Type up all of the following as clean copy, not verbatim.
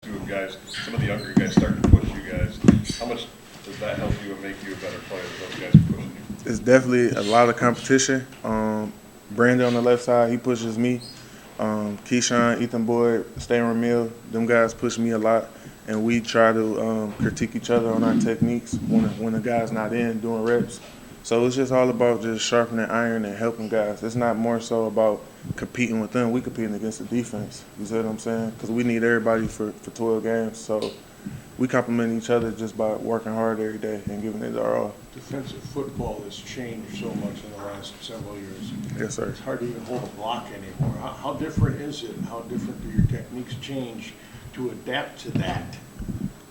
doing guys, some of the younger guys starting to push you guys. How much does that help you and make you a better player? Those guys are pushing you. It's definitely a lot of competition. Brandon on the left side, he pushes me. Keyshawn, Ethan Boyd, Stan Ramil, them guys push me a lot, and we try to critique each other on our techniques when the guy's not in doing reps. So it's just all about just sharpening iron and helping guys. It's not more so about competing with them. We competing against the defense. You see what I'm saying? Because we need everybody for 12 games. So we complement each other just by working hard every day and giving it our all. Defensive football has changed so much in the last several years. Yes, sir. It's hard to even hold a block anymore. How different is it? How different do your techniques change to adapt to that?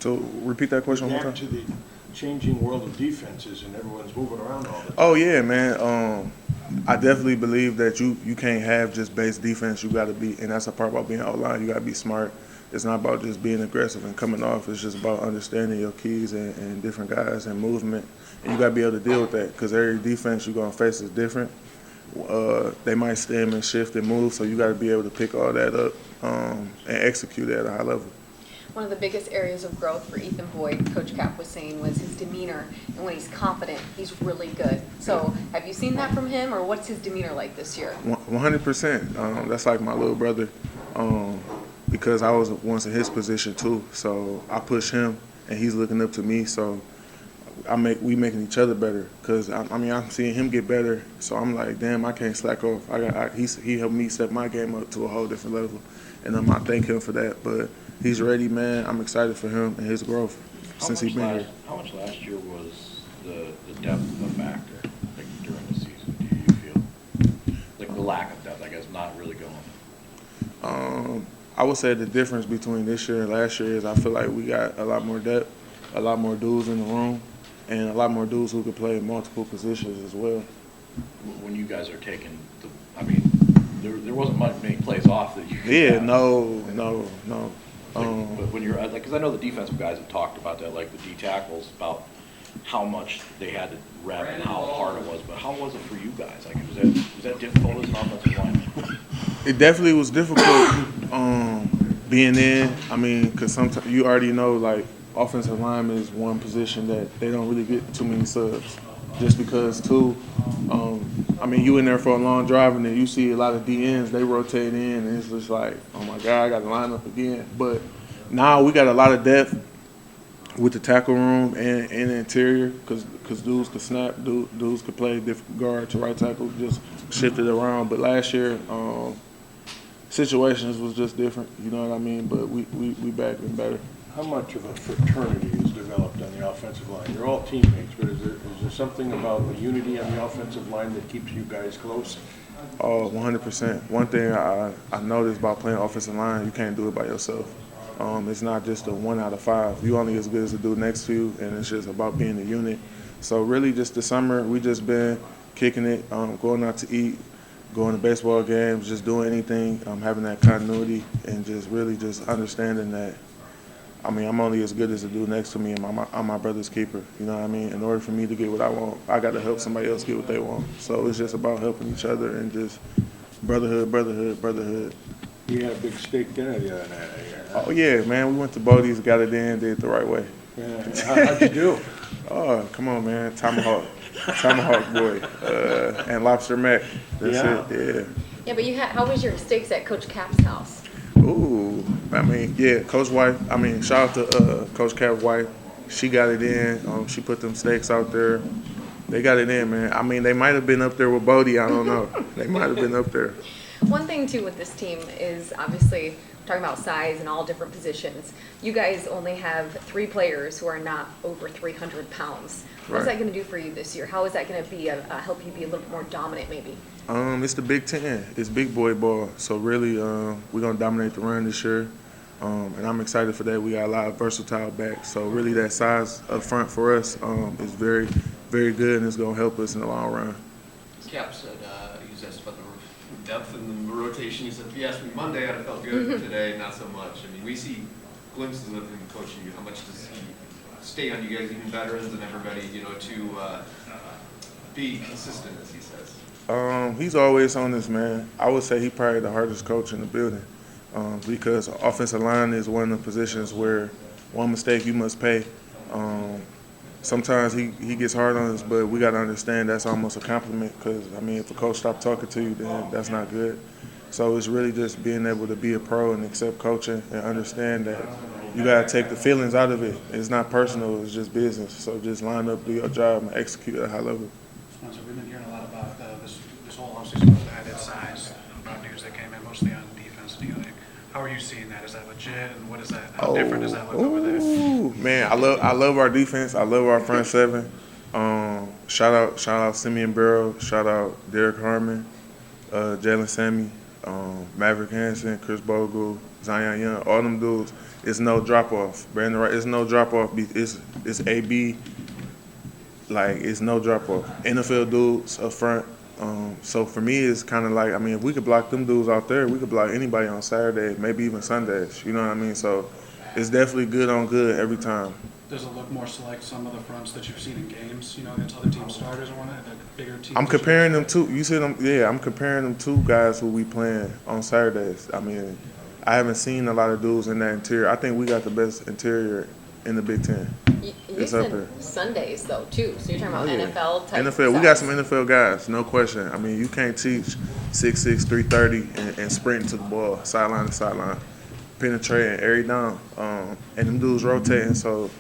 So repeat that question one more Adapt time. to the changing world of defenses, and everyone's moving around all the time. Oh yeah, man. I definitely believe that you can't have just base defense. You got to be, and that's a part about being outline. You got to be smart. It's not about just being aggressive and coming off. It's just about understanding your keys and different guys and movement. And you got to be able to deal with that because every defense you're going to face is different. They might stem and shift and move, so you got to be able to pick all that up and execute it at a high level. One of the biggest areas of growth for Ethan Boyd, Coach Cap was saying, was his demeanor. And when he's confident, he's really good. So have you seen that from him, or what's his demeanor like this year? 100%. That's like my little brother because I was once in his position too. So I push him, and he's looking up to me. So we making each other better because I'm seeing him get better. So I'm like, damn, I can't slack off. He helped me step my game up to a whole different level, and I thank him for that. But he's ready, man. I'm excited for him and his growth since he's been here. How much last year was the depth a factor, like during the season? Do you feel like the lack of depth? I guess not really going. I would say the difference between this year and last year is I feel like we got a lot more depth, a lot more dudes in the room, and a lot more dudes who could play multiple positions as well. When you guys are taking the, I mean, there wasn't many plays off that you could have. No. But when you're like, because I know the defensive guys have talked about that, like the D tackles, about how much they had to rep and how hard it was. But how was it for you guys? Like, was that difficult as an offensive line? It definitely was difficult being in. I mean, because sometimes you already know, like, offensive lineman is one position that they don't really get too many subs. Just because, too, I mean, you in there for a long drive, and then you see a lot of DNs, they rotate in, and it's just like, oh, my God, I got to line up again. But now we got a lot of depth with the tackle room and the interior because dudes could snap, dudes could play different guard to right tackle, just shift it around. But last year, situations was just different, you know what I mean? But we back and better. How much of a fraternity is developed on the offensive line? You're all teammates, but is there something about the unity on the offensive line that keeps you guys close? Oh, 100%. One thing I noticed about playing offensive line, you can't do it by yourself. It's not just a 1 out of 5. You only as good as the dude next to you, and it's just about being a unit. So really just this summer, we just been kicking it, going out to eat, going to baseball games, just doing anything, having that continuity, and just really just understanding that, I mean, I'm only as good as the dude next to me, and I'm my brother's keeper. You know what I mean? In order for me to get what I want, I got to help somebody else get what they want. So it's just about helping each other and just brotherhood. We had a big steak dinner the other night, I hear. Oh, yeah, man. We went to Bodie's, got it in, did it the right way. Yeah. How'd you do? Oh, come on, man. Tomahawk boy. And lobster mac. That's it, Yeah, but how was your steaks at Coach Cap's house? yeah. Ooh, I mean, yeah, shout out to Coach Cap's wife. She got it in. She put them steaks out there. They got it in, man. I mean, they might have been up there with Bodie. I don't know. They might have been up there. One thing, too, with this team is obviously talking about size and all different positions. You guys only have 3 players who are not over 300 pounds. What's that going to do for you this year? How is that going to be help you be a little bit more dominant, maybe? It's the Big Ten. It's big boy ball. So really, we're gonna dominate the run this year, and I'm excited for that. We got a lot of versatile backs. So really, that size up front for us is very, very good, and it's gonna help us in the long run. Cap said, he was asked about the depth and the rotation. He said, if you asked me Monday, I'd have felt good. Today, not so much. I mean, we see glimpses of him coaching you. How much does he stay on you guys, even veterans and everybody, to be consistent, as he says? He's always on this, man. I would say he's probably the hardest coach in the building because offensive line is one of the positions where one mistake you must pay. Sometimes he gets hard on us, but we got to understand that's almost a compliment because, I mean, if a coach stops talking to you, then that's not good. So it's really just being able to be a pro and accept coaching and understand that you got to take the feelings out of it. It's not personal, it's just business. So just line up, do your job, and execute at a high level. Spencer, we've been hearing a lot about this whole offseason about the added size, about news that came in mostly on defense. How are you seeing that? Is that legit, and what is that? How different does that look over there? Man, I love our defense. I love our front seven. Shout out Simeon Barrow. Shout out Derek Harmon, Jalen Sammy, Maverick Hansen, Chris Bogle, Zion Young. All them dudes. It's no drop off. Brandon Wright. It's no drop off. It's AB. Like it's no drop off. NFL dudes up front. So for me, it's kind of like, I mean, if we could block them dudes out there, we could block anybody on Saturday, maybe even Sundays. You know what I mean? So it's definitely good on good every time. Does it look more like some of the fronts that you've seen in games, against other team starters or whatnot, like bigger teams? I'm comparing them to, you see them, yeah, I'm comparing them to guys who we playing on Saturdays. I mean, I haven't seen a lot of dudes in that interior. I think we got the best interior in the Big Ten. You said Sundays though too, so you're talking about NFL type. NFL, we got some NFL guys, no question. I mean, you can't teach 6'6", 330 and sprint to the ball, sideline to sideline, penetrating every down, and them dudes rotating. So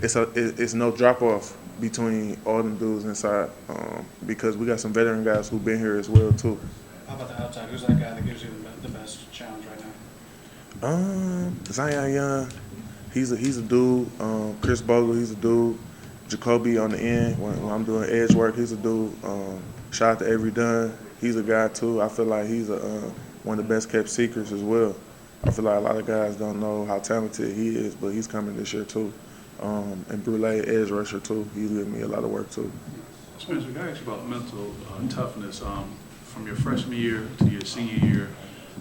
it's no drop off between all them dudes inside because we got some veteran guys who've been here as well too. How about the outside? Who's that guy that gives you the best challenge right now? Zion Young. He's a dude. Chris Bogle, he's a dude. Jacoby on the end, when I'm doing edge work, he's a dude. Shout out to Avery Dunn. He's a guy too. I feel like he's one of the best kept secrets as well. I feel like a lot of guys don't know how talented he is, but he's coming this year too. And Brule, edge rusher too. He's giving me a lot of work too. Spencer, we got to ask you about mental toughness. From your freshman year to your senior year,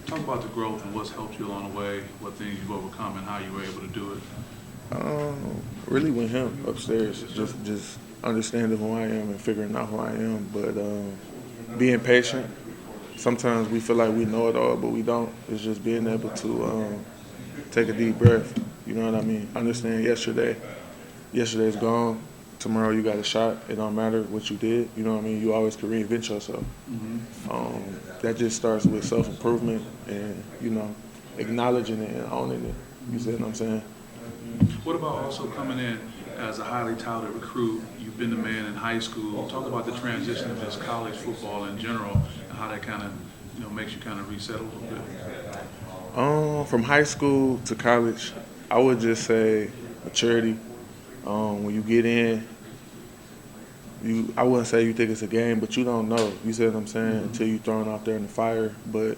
talk about the growth and what's helped you along the way, what things you've overcome, and how you were able to do it. Really with him upstairs, just understanding who I am and figuring out who I am, but being patient. Sometimes we feel like we know it all, but we don't. It's just being able to take a deep breath. You know what I mean? Understand yesterday's gone. Tomorrow you got a shot. It don't matter what you did. You know what I mean? You always can reinvent yourself. That just starts with self-improvement and, acknowledging it and owning it. You see what I'm saying? What about also coming in as a highly touted recruit? You've been the man in high school. Talk about the transition of just college football in general and how that kind of, makes you kind of reset a little bit. From high school to college, I would just say maturity. When you get in, I wouldn't say you think it's a game, but you don't know. You see what I'm saying? Until you're thrown out there in the fire. But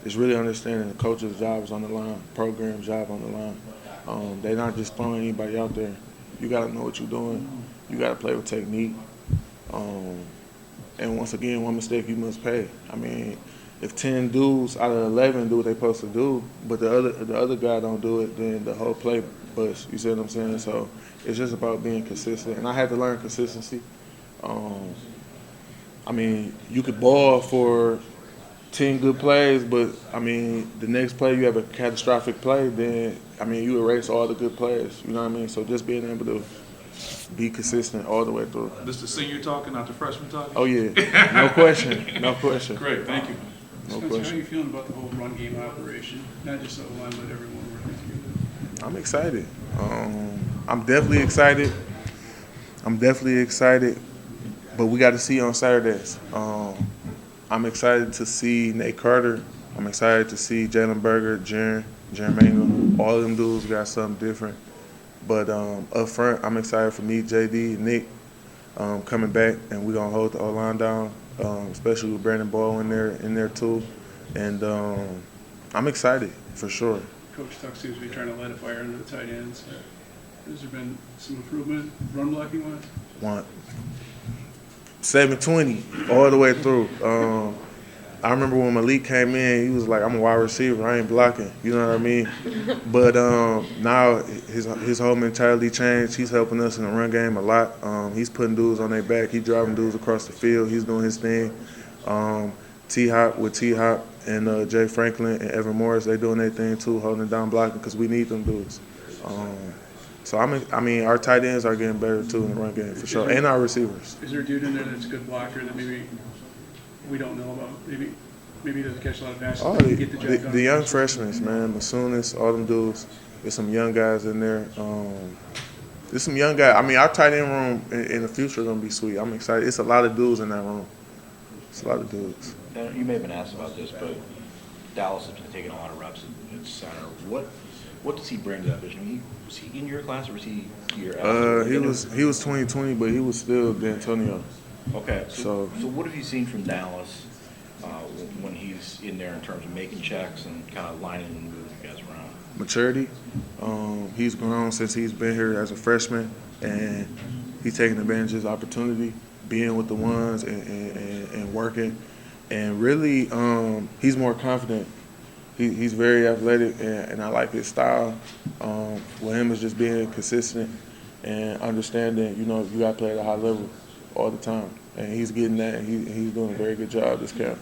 it's really understanding the coach's job is on the line, program's job on the line. They're not just throwing anybody out there. You got to know what you're doing. You got to play with technique. And once again, one mistake you must pay. I mean, if 10 dudes out of 11 do what they're supposed to do, but the other guy don't do it, then the whole play busts. You see what I'm saying? So it's just about being consistent. And I had to learn consistency. I mean, you could ball for 10 good plays, but, I mean, the next play you have a catastrophic play, then, I mean, you erase all the good plays. You know what I mean? So just being able to be consistent all the way through. This the senior talking, not the freshman talking? Oh, yeah. No question. No question. Great, thank you. No Spencer, how are question. you feeling about the whole run game operation? Not just the line, but everyone working together. I'm excited. I'm definitely excited, but we got to see on Saturdays. I'm excited to see Nate Carter. I'm excited to see Jalen Berger, Jaren Mangle. All of them dudes got something different. But up front, I'm excited for me, JD, Nick coming back, and we're going to hold the O-line down, especially with Brandon Ball in there too. And I'm excited for sure. Coach Tuck seems to be trying to light a fire under the tight ends. Has there been some improvement run blocking wise? 720 all the way through. I remember when Malik came in, he was like, I'm a wide receiver, I ain't blocking. You know what I mean? But now his whole mentality changed. He's helping us in the run game a lot. He's putting dudes on their back. He's driving dudes across the field. He's doing his thing. T-Hop, and Jay Franklin and Evan Morris, they doing their thing too, holding down blocking because we need them dudes. So I mean, our tight ends are getting better too in the run game for sure, and our receivers. Is there a dude in there that's a good blocker that maybe we don't know about? Maybe he doesn't catch a lot of passes. Oh, But he can get the job done. the young freshmen, man, Masunis, all them dudes. There's some young guys in there. There's some young guys. I mean, our tight end room in the future is gonna be sweet. I'm excited. It's a lot of dudes in that room. It's a lot of dudes. And you may have been asked about this, but Dallas has been taking a lot of reps at center. What does he bring to that vision? Was he in your class or was he here? He was 2020, but he was still D'Antonio. Okay. So So- what have you seen from Dallas when he's in there in terms of making checks and kind of lining and moving you guys around? Maturity. He's grown since he's been here as a freshman, and he's taking advantage of his opportunity, being with the ones and working. And really, he's more confident. He's very athletic, and I like his style. With him, is just being consistent and understanding, you know, you got to play at a high level all the time. And he's getting that, and he's doing a very good job this camp.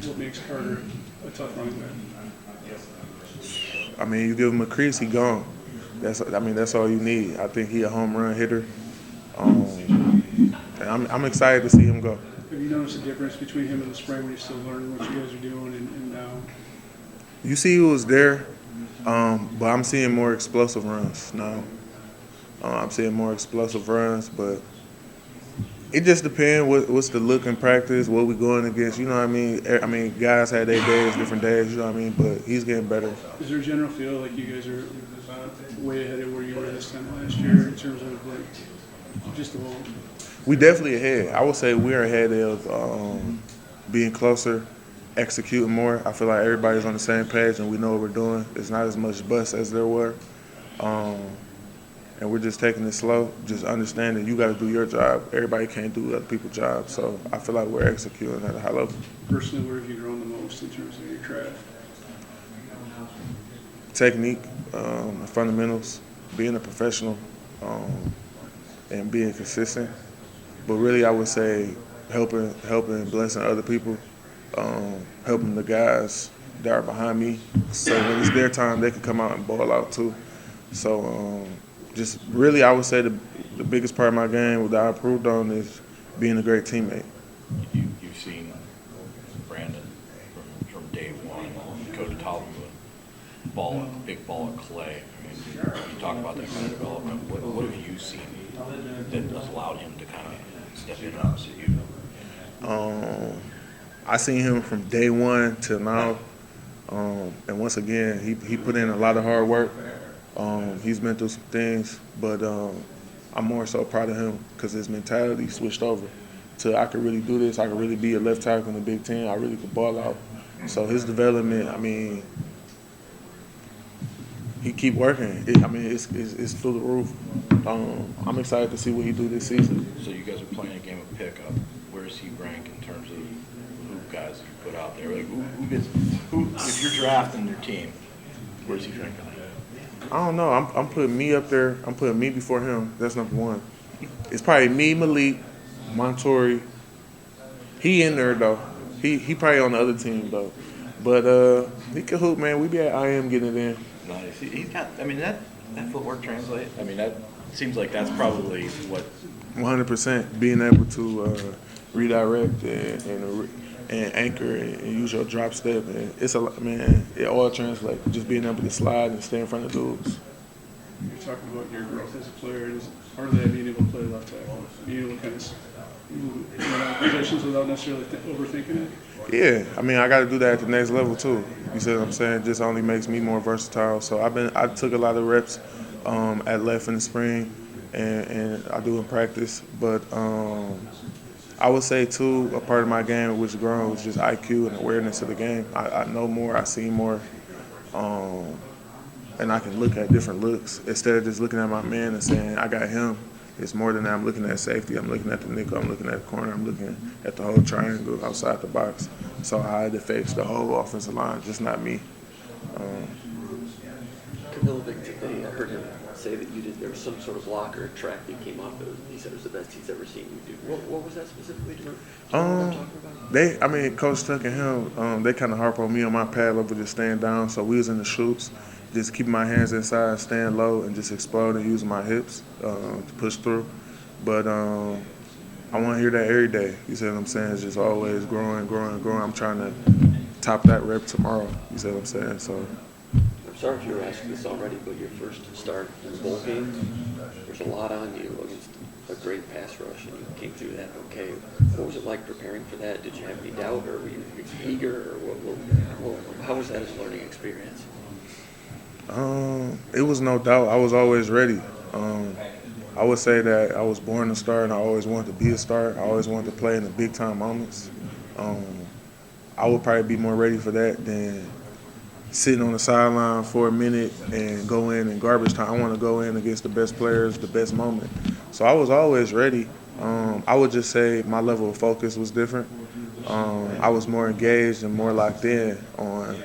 What makes Carter a tough running back? I mean, you give him a crease, he gone. That's all you need. I think he a home run hitter. And I'm excited to see him go. Have you noticed a difference between him and the spring when he's still learning what you guys are doing and now? You see he was there, but I'm seeing more explosive runs now. I'm seeing more explosive runs, but it just depends what's the look in practice, what we going against. You know what I mean? I mean, guys had their days, different days. You know what I mean? But he's getting better. Is there a general feel like you guys are way ahead of where you were this time last year in terms of like just the whole? We definitely ahead. I would say we're ahead of being closer, executing more. I feel like everybody's on the same page and we know what we're doing. It's not as much bust as there were. And we're just taking it slow, just understanding you got to do your job. Everybody can't do other people's jobs. So I feel like we're executing at a high level. Personally, where have you grown the most in terms of your craft? Technique, fundamentals, being a professional, and being consistent. But really, I would say helping, blessing other people, helping the guys that are behind me. So when it's their time, they can come out and ball out too. So just really, I would say the biggest part of my game that I improved on is being a great teammate. You've seen Brandon from day one, go to Tollywood, big ball at Clay. I mean, you talk about that kind of development. What have you seen that has allowed him to kind of step in opposite you? I seen him from day one till now, and once again, he put in a lot of hard work. He's been through some things, but I'm more so proud of him because his mentality switched over to I could really do this. I could really be a left tackle in a big team. I really could ball out. So his development, I mean, he keep working. It's through the roof. I'm excited to see what he do this season. So you guys are playing a game of pickup. Where does he rank in terms of who guys you put out there? Like who if you're drafting your team, where's he ranking? I don't know. I'm putting me up there. I'm putting me before him. That's number one. It's probably me, Malik, Montori. He in there though. He probably on the other team though. But he can hoop, man. We be at IM getting it in. Nice. He's got. I mean that footwork translate. I mean that seems like that's probably what. 100% being able to redirect and anchor and use your drop step, and it's a lot, man. It all translates. Just being able to slide and stay in front of dudes. You're talking about your growth as a player, and is part of that being able to play left tackle, being able to kind of move in and out of positions without necessarily overthinking it? Yeah, I mean, I got to do that at the next level too. You see what I'm saying? It just only makes me more versatile. So I took a lot of reps at left in the spring, and I do in practice. But I would say too, a part of my game which grown was just IQ and awareness of the game. I know more, I see more, and I can look at different looks instead of just looking at my man and saying I got him. It's more than that. I'm looking at safety. I'm looking at the nickel. I'm looking at the corner. I'm looking at the whole triangle outside the box. So how it affects the whole offensive line, just not me. Kamilovic today, I heard him say that there was some sort of block or a track that came up. He said it was the best he's ever seen you do. What was that specifically? Do you know what I'm talking about? Coach Tuck and him, they kind of harp on me on my pad level, just staying down. So we was in the shoots, just keeping my hands inside, staying low, and just exploding, using my hips to push through. But I want to hear that every day. You see what I'm saying? It's just always growing, growing, growing. I'm trying to top that rep tomorrow. You see what I'm saying? So. I'm sorry if you were asking this already, but your first start in the bowl game, there's a lot on you against a great pass rush, and you came through that okay. What was it like preparing for that? Did you have any doubt, or were you eager, or how was that as a learning experience? It was no doubt. I was always ready. I would say that I was born to start, and I always wanted to be a start. I always wanted to play in the big-time moments. I would probably be more ready for that than sitting on the sideline for a minute and go in garbage time. I want to go in against the best players, the best moment. So I was always ready. I would just say my level of focus was different. I was more engaged and more locked in on,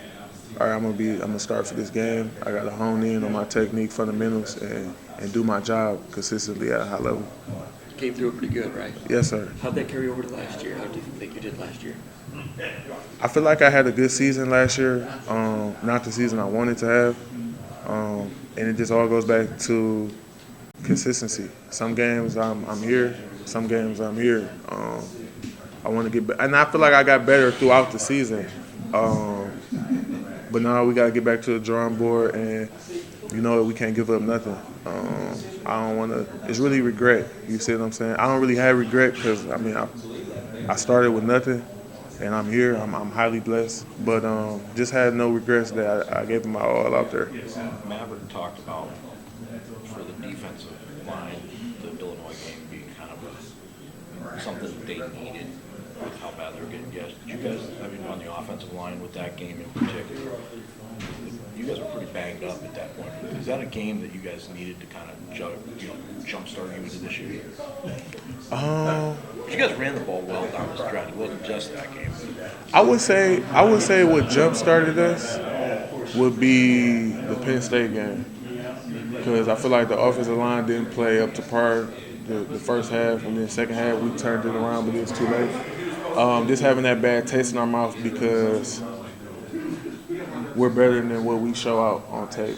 all right, I'm gonna start for this game. I got to hone in on my technique, fundamentals, and do my job consistently at a high level. You came through it pretty good, right? Yes, sir. How'd that carry over to last year? How did you think you did last year? I feel like I had a good season last year, not the season I wanted to have. And it just all goes back to consistency. Some games I'm here, some games I'm here. I want to get better. And I feel like I got better throughout the season. But now we got to get back to the drawing board, and you know we can't give up nothing. I don't want to – it's really regret. You see what I'm saying? I don't really have regret because, I started with nothing. And I'm here. I'm highly blessed, but just had no regrets that I gave them my all out there. Maverick talked about for the defensive line, the Illinois game being kind of something that they needed with how bad they were getting guessed. Did you guys, on the offensive line with that game in particular, you guys were pretty banged up at that point. Is that a game that you guys needed to kind of jumpstart you into this year? You guys ran the ball well down the stretch. It wasn't just that game. I would say what jump started us would be the Penn State game, because I feel like the offensive line didn't play up to par the first half, and then second half we turned it around, but it was too late. Just having that bad taste in our mouth because we're better than what we show out on tape.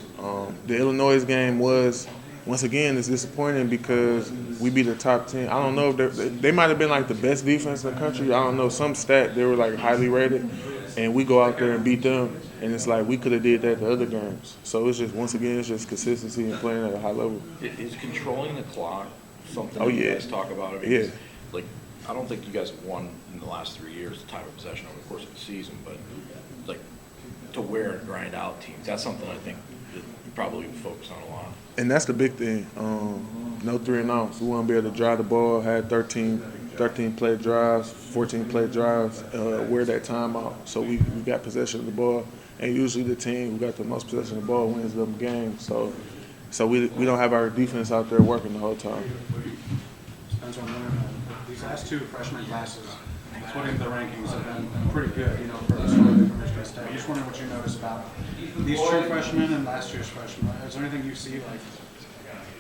The Illinois game was, once again, it's disappointing because we beat the top 10. I don't know if they might have been like the best defense in the country. I don't know, some stat they were like highly rated, and we go out there and beat them, and it's like we could have did that the other games. So it's just, once again, it's just consistency and playing at a high level. Is controlling the clock something you guys talk about? Yeah. Like, I don't think you guys have won in the last 3 years the time of possession over the course of the season, but like to wear and grind out teams, that's something I think that you probably focus on a lot. And that's the big thing. No 3 and outs. We want to be able to drive the ball, had 13 play drives, 14 play drives, wear that time out. So we got possession of the ball. And usually the team who got the most possession of the ball wins them games. So we don't have our defense out there working the whole time. Spencer, these last two freshman classes, according to the rankings, have been pretty good, for the story from Michigan State. I'm just wondering what you notice about these true freshmen and last year's freshmen. Is there anything you see, like,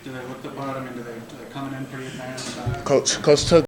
do they look the part? Do they coming in pretty advanced? Coach Tuck